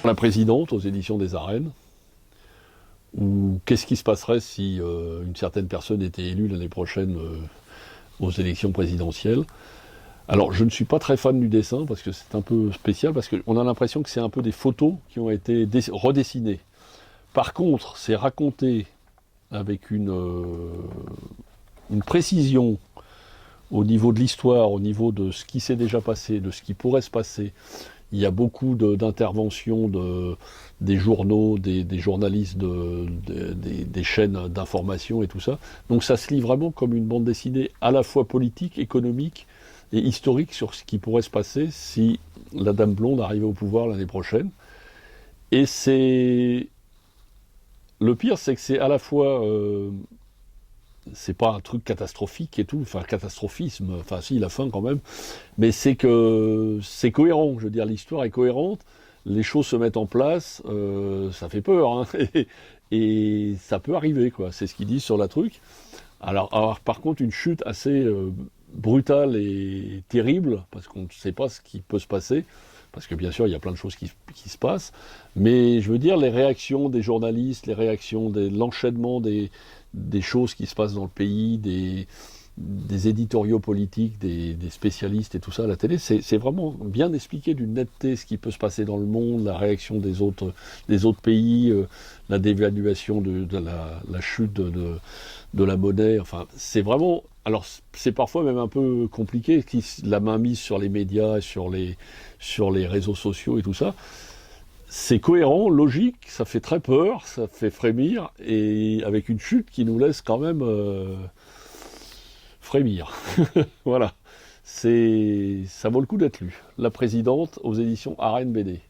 La présidente aux éditions des Arènes, ou qu'est-ce qui se passerait si une certaine personne était élue l'année prochaine aux élections présidentielles. Alors je ne suis pas très fan du dessin parce que c'est un peu spécial, parce qu'on a l'impression que c'est un peu des photos qui ont été redessinées. Par contre, c'est raconté avec une précision au niveau de l'histoire, au niveau de ce qui s'est déjà passé, de ce qui pourrait se passer. Il y a beaucoup d'interventions des journaux, des journalistes, des chaînes d'information et tout ça. Donc ça se lit vraiment comme une bande dessinée à la fois politique, économique et historique sur ce qui pourrait se passer si la Dame Blonde arrivait au pouvoir l'année prochaine. Et le pire, c'est que c'est à la fois... c'est pas un truc catastrophique et tout, enfin catastrophisme, enfin si, la fin quand même, mais c'est que c'est cohérent, je veux dire, l'histoire est cohérente, les choses se mettent en place, ça fait peur, hein, et ça peut arriver, quoi, c'est ce qu'ils disent sur la truc. Alors par contre, une chute assez brutale et terrible, parce qu'on ne sait pas ce qui peut se passer, parce que bien sûr, il y a plein de choses qui se passent, mais je veux dire, les réactions des journalistes, les réactions, l'enchaînement des choses qui se passent dans le pays, des éditoriaux politiques, des spécialistes et tout ça à la télé, c'est vraiment bien expliqué d'une netteté ce qui peut se passer dans le monde, la réaction des autres pays, la dévaluation de la chute de la monnaie, enfin c'est vraiment... Alors c'est parfois même un peu compliqué, la mainmise sur les médias, et sur les réseaux sociaux et tout ça. C'est cohérent, logique, ça fait très peur, ça fait frémir, et avec une chute qui nous laisse quand même frémir. Voilà, ça vaut le coup d'être lu. La présidente aux éditions Arène BD.